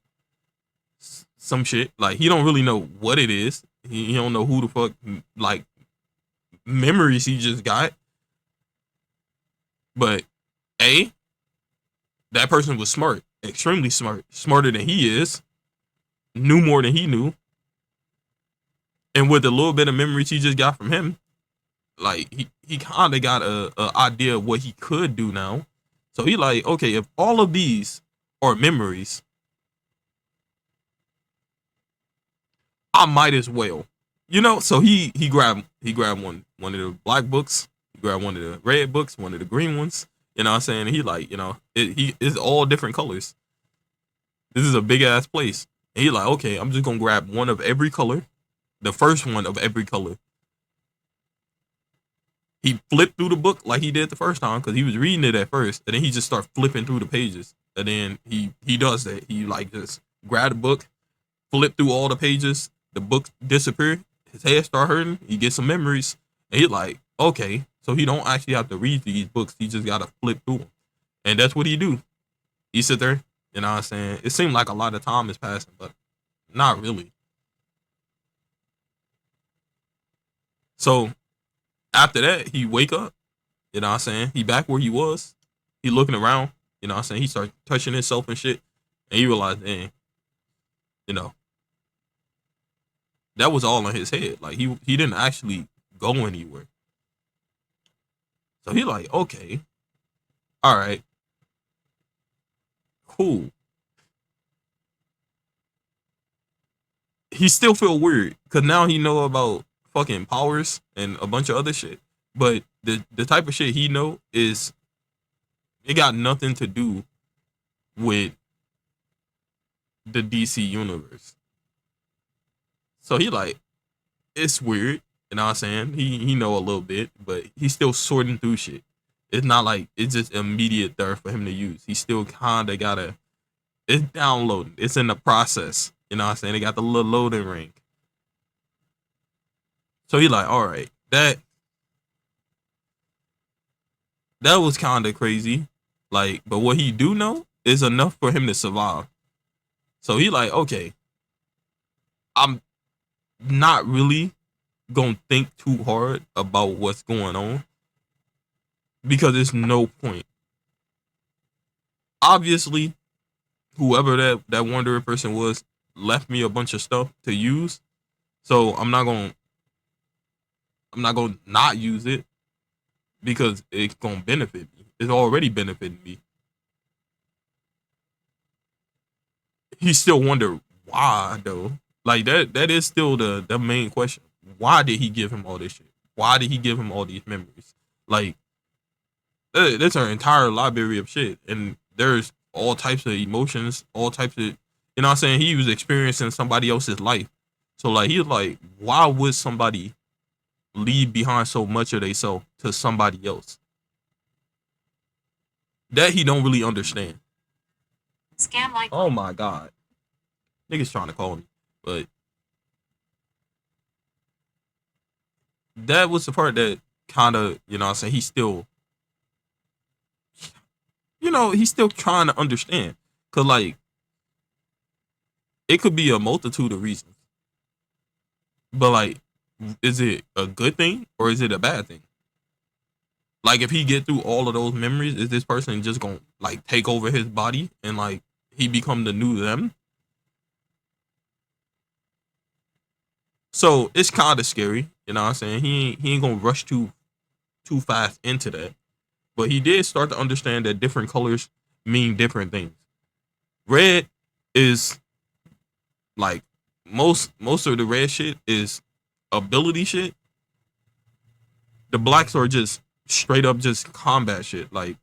some shit. Like, he don't really know what it is. He don't know who the fuck, like, memories he just got. But A, that person was smart, extremely smart, smarter than he is, knew more than he knew. And with a little bit of memories he just got from him, like, he kind of got a idea of what he could do now. So he like, okay, if all of these are memories, I might as well, you know. So he grabbed one of the black books, he grabbed one of the red books, one of the green ones. You know what I'm saying? And he like, you know, he it's all different colors. This is a big ass place. And he like, okay, I'm just gonna grab one of every color, the first one of every color. He flipped through the book like he did the first time because he was reading it at first, and then he just started flipping through the pages. And then he does that. He like just grab the book, flip through all the pages, the book disappear, his head start hurting, he gets some memories, and he like, okay, so he don't actually have to read these books, he just gotta flip through them. And that's what he do. He sit there, you know what I'm saying? It seemed like a lot of time is passing, but not really. So after that, he wake up, you know what I'm saying? He back where he was. He looking around, you know what I'm saying? He start touching himself and shit. And he realized, dang, you know, that was all in his head. Like, he didn't actually go anywhere. So he like, okay, all right, cool. He still feel weird because now he know about fucking powers and a bunch of other shit. But the type of shit he know is, it got nothing to do with the DC universe. So he like, it's weird. You know what I'm saying? He know a little bit, but he's still sorting through shit. It's not like it's just immediate there for him to use. He still kinda gotta, it's downloading. It's in the process. You know what I'm saying? They got the little loading ring. So he like, all right, that was kinda crazy. Like, but what he do know is enough for him to survive. So he like, okay, I'm not really gonna think too hard about what's going on because there's no point. Obviously, whoever that wandering person was left me a bunch of stuff to use. So I'm not gonna not use it because it's gonna benefit me. It's already benefiting me. He still wonder why though. Like, that is still the main question. Why did he give him all this shit? Why did he give him all these memories? Like, that's our entire library of shit, and there's all types of emotions, all types of, you know what I'm saying? He was experiencing somebody else's life. So like, he was like, why would somebody leave behind so much of themselves to somebody else? That he don't really understand. Scam like, oh my god, niggas trying to call me, but that was the part that kind of, you know what I'm saying, he's still, you know, he's still trying to understand. Cause like, it could be a multitude of reasons, but like, is it a good thing or is it a bad thing? Like, if he get through all of those memories, is this person just gonna like take over his body and like he become the new them? So it's kind of scary, you know what I'm saying? He ain't gonna rush too fast into that, but he did start to understand that different colors mean different things. Red is like most of the red shit is ability shit. The blacks are just straight up just combat shit, like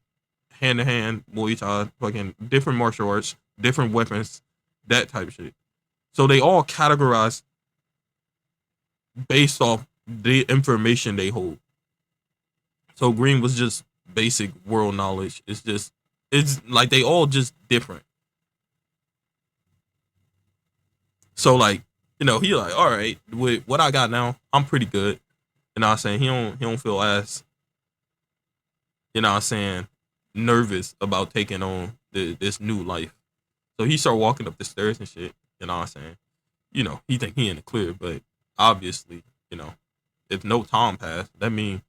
hand to hand, Muay Thai, fucking different martial arts, different weapons, that type of shit. So they all categorize based off the information they hold. So green was just basic world knowledge. It's like they all just different. So like, he like, all right, with what I got now, I'm pretty good. You know what I'm saying? He don't feel as, you know what I'm saying, nervous about taking on this new life. So he start walking up the stairs and shit. You know what I'm saying? He think he in the clear, but obviously, if no time passed, that means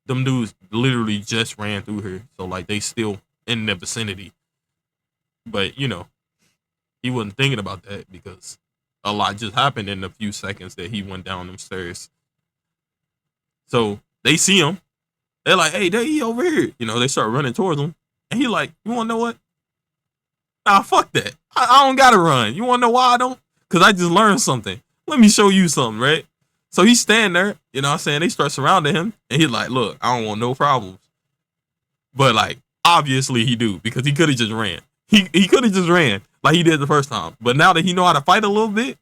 them dudes literally just ran through here. So like they still in the vicinity. But he wasn't thinking about that because a lot just happened in the few seconds that he went down them stairs. So they see him. They're like, hey, he over here. They start running towards him. And he like, you wanna know what? Nah, fuck that. I don't gotta run. You wanna know why I don't? Cause I just learned something. Let me show you something, right? So he's standing there, you know what I'm saying? They start surrounding him, and he's like, look, I don't want no problems. But like, obviously he do, because he could have just ran. He could have just ran like he did the first time. But now that he know how to fight a little bit,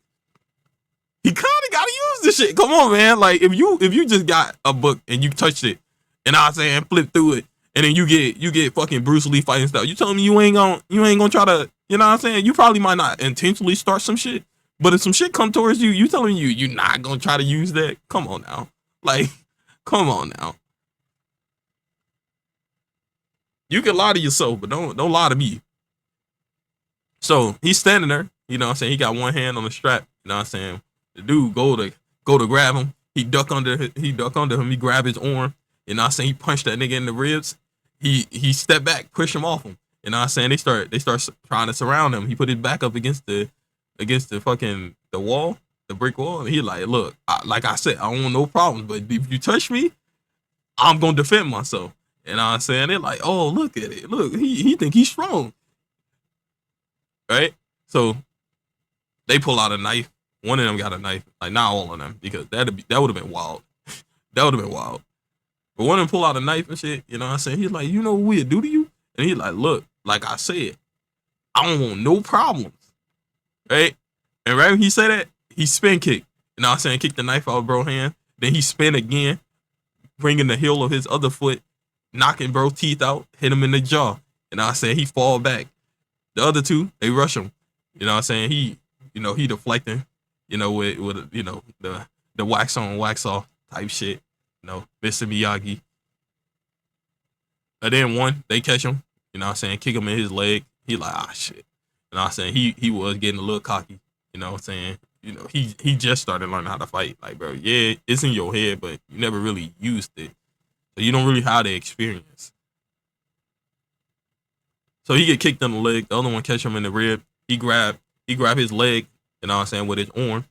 he kind of gotta use this shit. Come on, man. Like if you just got a book and you touched it, and I'm saying flip through it, and then you get fucking Bruce Lee fighting style. You telling me you ain't gonna try to, you know what I'm saying? You probably might not intentionally start some shit, but if some shit come towards you, you telling me you not gonna try to use that? Come on now, like, come on now. You can lie to yourself, but don't lie to me. So he's standing there, you know what I'm saying? He got one hand on the strap, you know what I'm saying? The dude go to grab him. He duck under him, he grab his arm, you know what I'm saying? He punched that nigga in the ribs. He stepped back, pushed him off him. You know what I'm saying? They start trying to surround him. He put his back up against the fucking the wall, the brick wall, and he like, look, like I said, I don't want no problems, but if you touch me, I'm gonna defend myself. You know what I'm saying? They're like, oh, look at it. Look, he think he's strong. Right? So they pull out a knife. One of them got a knife. Like not all of them, because that would have been wild. That would have been wild. But one of them pull out a knife and shit, you know what I'm saying? He's like, you know what we'll do to you? And he's like, look, like I said, I don't want no problems. Right? And right when he said that, he spin kicked. You know what I'm saying? Kick the knife out of bro's hand. Then he spin again, bringing the heel of his other foot, knocking bro's teeth out, hit him in the jaw. You know what I'm saying? He fall back. The other two, they rush him. You know what I'm saying? He deflecting, with the wax on, wax off type shit. Mr. Miyagi. And then one, they catch him, you know what I'm saying, kick him in his leg. He like, ah shit. You know what I'm saying? He was getting a little cocky, you know what I'm saying? He just started learning how to fight. Like, bro, yeah, it's in your head, but you never really used it. So you don't really have the experience. So he get kicked in the leg. The other one catch him in the rib. He grab his leg, you know what I'm saying, with his arm.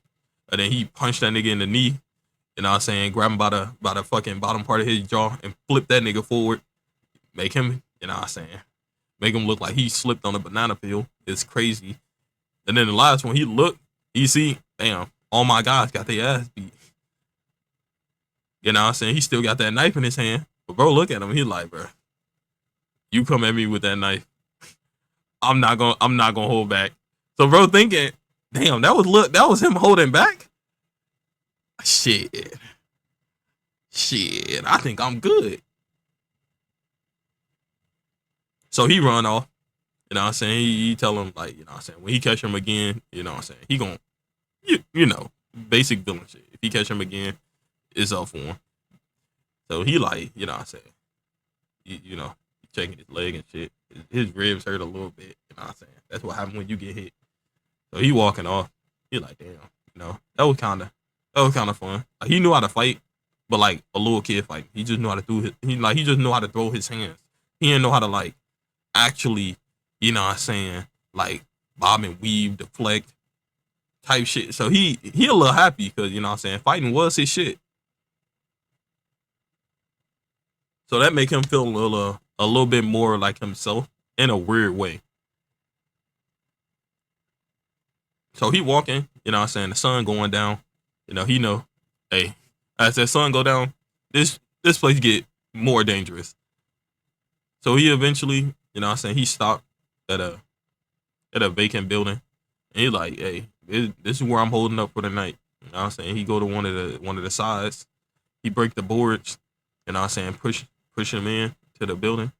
And then he punched that nigga in the knee, you know what I'm saying, grab him by the fucking bottom part of his jaw and flip that nigga forward. Make him, you know what I'm saying, make him look like he slipped on a banana peel. It's crazy. And then the last one, he looked, he see, damn, all my guys got their ass beat. You know what I'm saying? He still got that knife in his hand. But bro, look at him. He like, bro, you come at me with that knife, I'm not gonna hold back. So bro thinking, damn, that was him holding back. Shit, I think I'm good. So he run off. You know what I'm saying? He tell him, like, you know what I'm saying, when he catch him again, you know what I'm saying, he gon' basic villain shit. If he catch him again, it's up for him. So he like, you know what I'm saying, checking his leg and shit. His ribs hurt a little bit, you know what I'm saying? That's what happens when you get hit. So he walking off. He like, damn, that was kinda fun. Like, he knew how to fight, but like a little kid fight. He just knew how to he just knew how to throw his hands. He didn't know how to like actually, you know what I'm saying, like bob and weave, deflect type shit. So he a little happy because, you know what I'm saying, fighting was his shit. So that make him feel a little bit more like himself in a weird way. So he walking, you know what I'm saying, the sun going down. You know, he know, hey, as that sun go down, this place get more dangerous. So he eventually, you know what I'm saying, he stopped at a vacant building. And he like, hey, this is where I'm holding up for the night. You know what I'm saying? He go to one of the sides, he break the boards, you know what I'm saying, push him in to the building.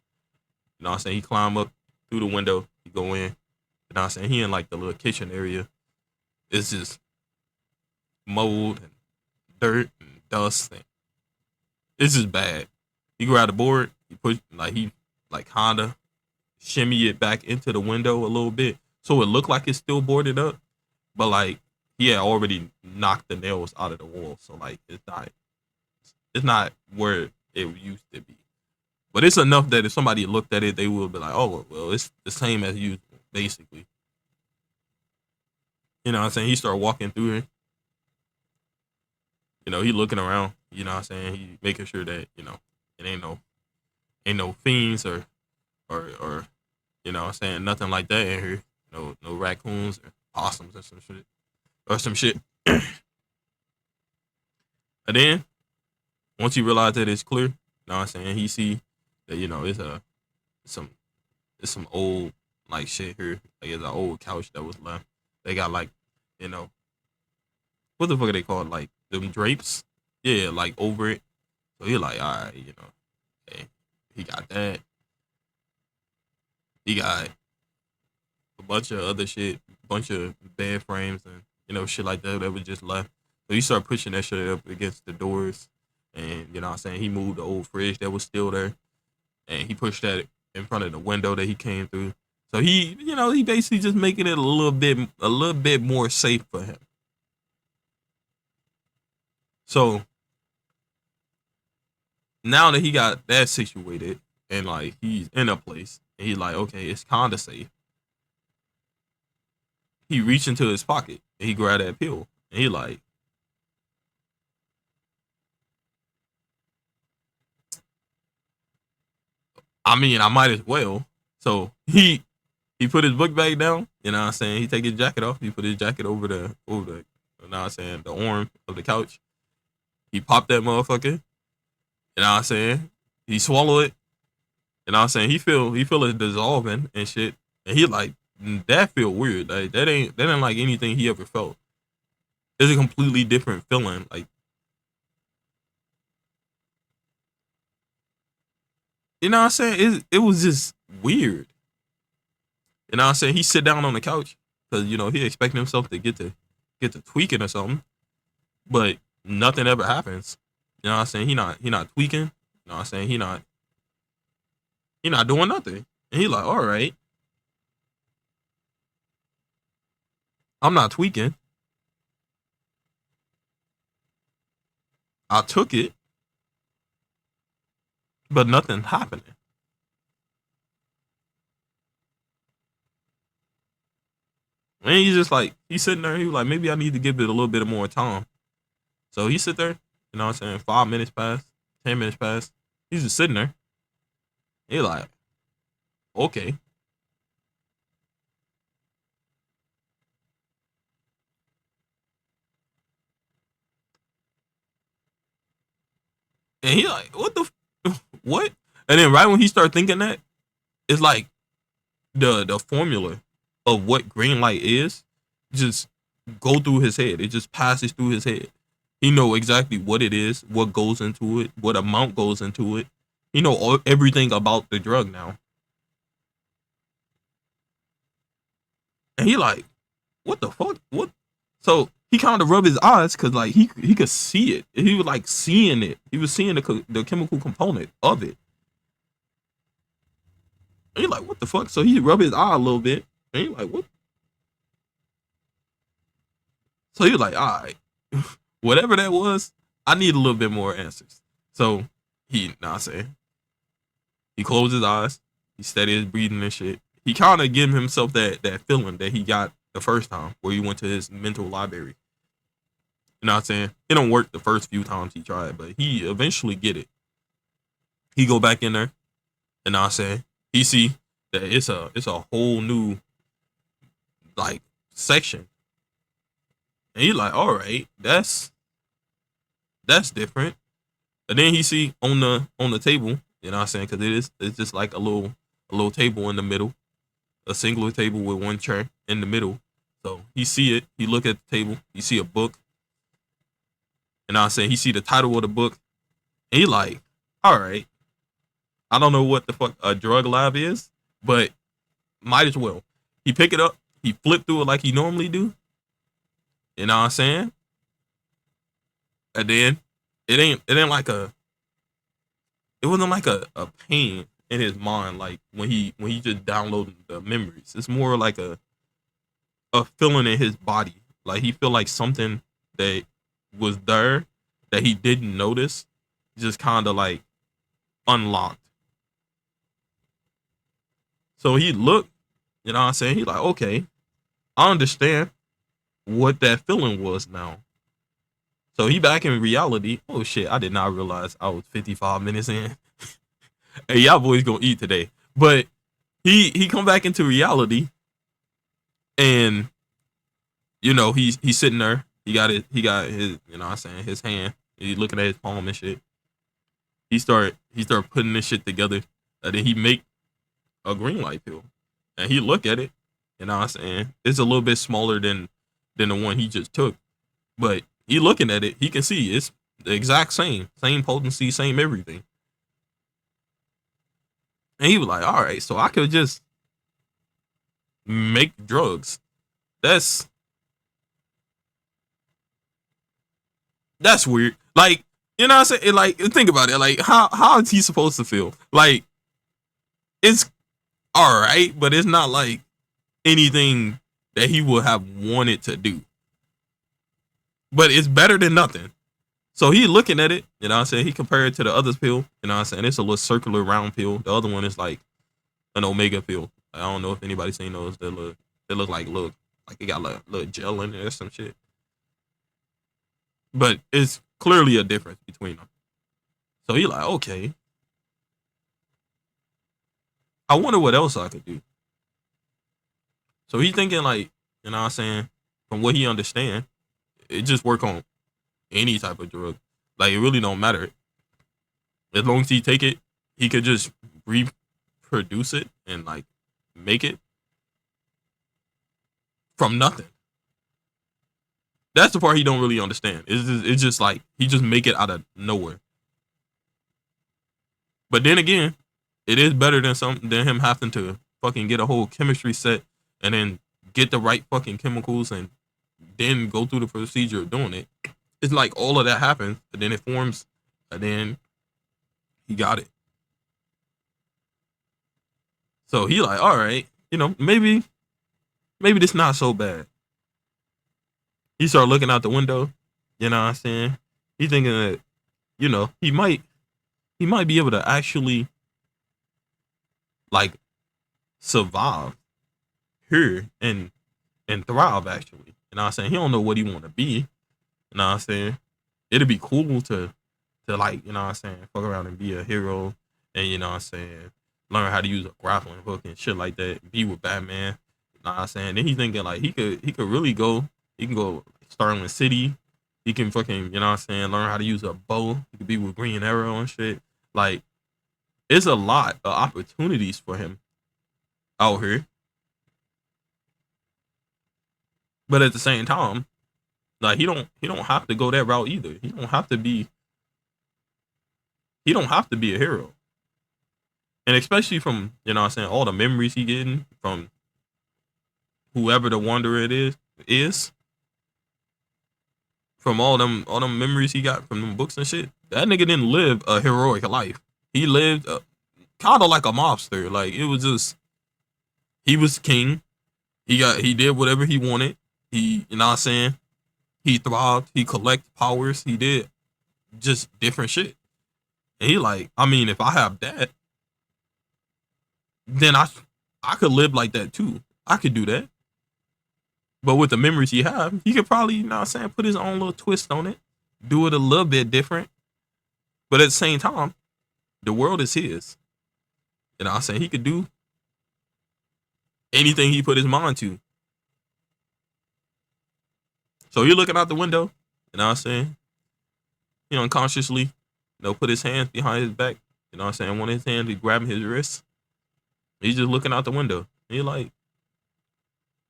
You know what I'm saying? He climb up through the window, he go in, you know what I'm saying? He in like the little kitchen area. It's just mold and dirt and dust and it's just bad. He grab the board, he like Honda shimmy it back into the window a little bit. So it looked like it's still boarded up, but like he had already knocked the nails out of the wall. So like it's not where it used to be. But it's enough that if somebody looked at it, they will be like, oh well, it's the same as usual, basically. You know what I'm saying? He started walking through it. You know, he looking around, you know what I'm saying? He making sure that, it ain't no fiends or you know what I'm saying, nothing like that in here. No raccoons or possums or some shit. Or some shit. And then once you realize that it's clear, you know what I'm saying, he see that, some it's some old like shit here. Like it's an old couch that was left. They got like, you know, what the fuck are they called? Like them drapes? Yeah, like over it. So he like, all right, hey, he got that. He got a bunch of other shit, bunch of bed frames and shit like that was just left. So he started pushing that shit up against the doors, and you know what I'm saying, he moved the old fridge that was still there, and he pushed that in front of the window that he came through. So he basically just making it a little bit more safe for him. So now that he got that situated and like he's in a place, and he's like, okay, it's kinda safe. He reached into his pocket and he grabbed that pill, and he like, I mean, I might as well. So he put his book bag down. You know what I'm saying? He take his jacket off. He put his jacket over the you know what I'm saying, the arm of the couch. He popped that motherfucker. You know what I'm saying? He swallowed it. You know what I'm saying? He feel it dissolving and shit. And he like, that feel weird. Like that ain't like anything he ever felt. It's a completely different feeling. Like, you know what I'm saying? It was just weird. You know what I'm saying? He sit down on the couch because he expecting himself to get to tweaking or something, but nothing ever happens. You know what I'm saying? He not tweaking. You know what I'm saying? He not doing nothing. And he like, all right, I'm not tweaking. I took it, but nothing happening. And he's just like, he's sitting there. He was like, maybe I need to give it a little bit of more time. So he sit there. You know what I'm saying? 5 minutes pass, 10 minutes pass. He's just sitting there. He like, okay. And he like, what what? And then right when he started thinking that, it's like the formula of what green light is just go through his head. It just passes through his head. He know exactly what it is, what goes into it, what amount goes into it. He know everything about the drug now. And he like, what the fuck? What? So he kind of rubbed his eyes because like he could see it. He was like seeing it. He was seeing the chemical component of it. And he like, what the fuck? So he rubbed his eye a little bit. And he like, what? So he was like, all right, whatever that was, I need a little bit more answers. So nah, I say, he closed his eyes. He steadied his breathing and shit. He kind of gave himself that feeling that he got the first time where he went to his mental library. You know what I'm saying? It don't work the first few times he tried, but he eventually get it. He go back in there, and know what I'm saying, he see that it's a whole new like section. And he like, all right, that's different. And then he see on the table, you know what I'm saying? Cause it's just like a little table in the middle, a singular table with one chair in the middle. So he see it, he look at the table, he see a book, and I'm saying he see the title of the book, and he like, all right, I don't know what the fuck a drug lab is, but might as well. He pick it up, he flip through it like he normally do, you know what I'm saying? And then it ain't like it wasn't like a pain in his mind like when he just downloaded the memories. It's more like a feeling in his body. Like he feel like something that was there that he didn't notice just kind of like unlocked. So he looked, you know what I'm saying? He like, okay, I understand what that feeling was now. So he back in reality. Oh shit, I did not realize I was 55 minutes in. Hey, y'all boys gonna eat today. But he come back into reality and he's sitting there. He got his you know what I'm saying, his hand. He's looking at his palm and shit. He start putting this shit together. And then he make a green light pill. And he look at it, you know what I'm saying? It's a little bit smaller than the one he just took. But he looking at it, he can see it's the exact same potency, same everything. And he was like, all right, so I could just make drugs. That's that's weird. Like, you know what I'm saying? Like, think about it. Like, how is he supposed to feel? Like, it's all right, but it's not like anything that he would have wanted to do. But it's better than nothing. So he looking at it, you know what I'm saying? He compared it to the other pill, you know what I'm saying? It's a little circular round pill. The other one is like an omega pill. I don't know if anybody's seen those. They look like it got like little gel in there or some shit. But it's clearly a difference between them. So he like, okay, I wonder what else I could do. So he thinking like, you know what I'm saying, from what he understand, it just work on any type of drug. Like it really don't matter. As long as he take it, he could just reproduce it and like make it from nothing. That's the part he don't really understand. It's just like he just make it out of nowhere. But then again, it is better than him having to fucking get a whole chemistry set and then get the right fucking chemicals and then go through the procedure of doing it. It's like all of that happens and then it forms and then he got it. So he like, all right, maybe this not so bad. He started looking out the window, you know what I'm saying? He thinking that, he might be able to actually like survive here and thrive actually. You know what I'm saying? He don't know what he wanna be. You know what I'm saying? It'd be cool to like, you know what I'm saying, fuck around and be a hero and you know what I'm saying, learn how to use a grappling hook and shit like that, be with Batman. You know what I'm saying? Then he's thinking like he could really go, he can go Starling City. He can fucking, you know what I'm saying, learn how to use a bow. He could be with Green Arrow and shit. Like, it's a lot of opportunities for him out here. But at the same time, like he don't have to go that route either. He don't have to be a hero. And especially from, you know what I'm saying, all the memories he getting from whoever the wanderer it is from all them memories he got from them books and shit. That nigga didn't live a heroic life. He lived kind of like a mobster. Like it was just he was king. He did whatever he wanted. You know what I'm saying? He thrived. He collect powers. He did just different shit. And he like, I mean, if I have that, then I could live like that too. I could do that. But with the memories he have, he could probably, you know what I'm saying, put his own little twist on it, do it a little bit different. But at the same time, the world is his. You know what I'm saying? He could do anything he put his mind to. So you're looking out the window, you know what I'm saying? He unconsciously, put his hands behind his back, you know what I'm saying? One of his hands, he grabbing his wrist. He's just looking out the window. And you're like,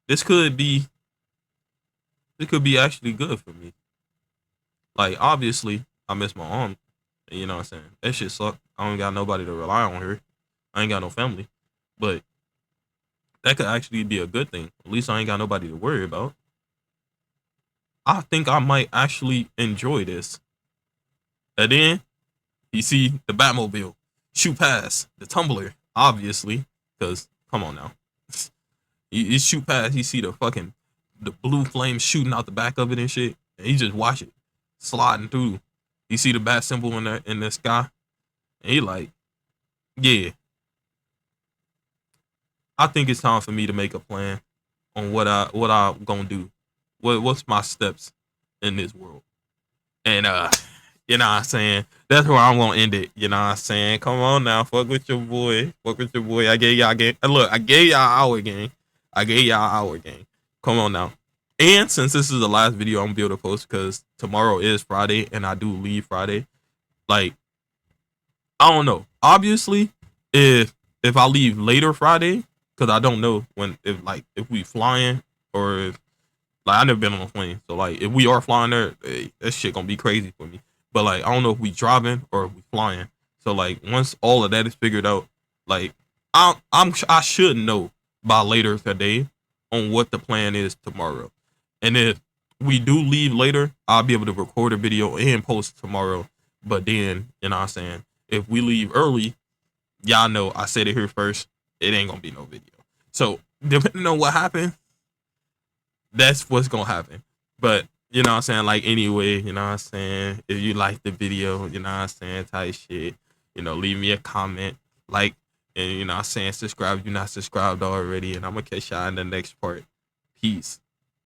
this could be, this could be actually good for me. Like, obviously, I miss my aunt. You know what I'm saying? That shit suck. I don't got nobody to rely on her. I ain't got no family. But that could actually be a good thing. At least I ain't got nobody to worry about. I think I might actually enjoy this. And then you see the Batmobile shoot past the tumbler, obviously, because come on now, you shoot past. You see the blue flame shooting out the back of it and shit, and you just watch it sliding through. You see the bat symbol in the sky, and he like, yeah, I think it's time for me to make a plan on what I gonna do. What's my steps in this world? And you know what I'm saying? That's where I'm gonna end it. You know what I'm saying? Come on now, fuck with your boy. Fuck with your boy. I gave y'all game. Look, I gave y'all our game. I gave y'all our game. Come on now. And since this is the last video I'm gonna be able to post because tomorrow is Friday and I do leave Friday, like I don't know. Obviously, if I leave later Friday, because I don't know if we flying or if, like I never been on a plane, so like if we are flying there, that shit gonna be crazy for me. But like I don't know if we driving or if we flying. So like once all of that is figured out, like I should know by later today on what the plan is tomorrow. And if we do leave later, I'll be able to record a video and post tomorrow. But then, you know what I'm saying? If we leave early, y'all know I said it here first, it ain't gonna be no video. So depending on what happened, that's what's gonna happen. But you know what I'm saying? Like anyway, you know what I'm saying? If you like the video, you know what I'm saying, type shit, leave me a comment, like, and you know what I'm saying, subscribe if you're not subscribed already, and I'm gonna catch y'all in the next part. Peace.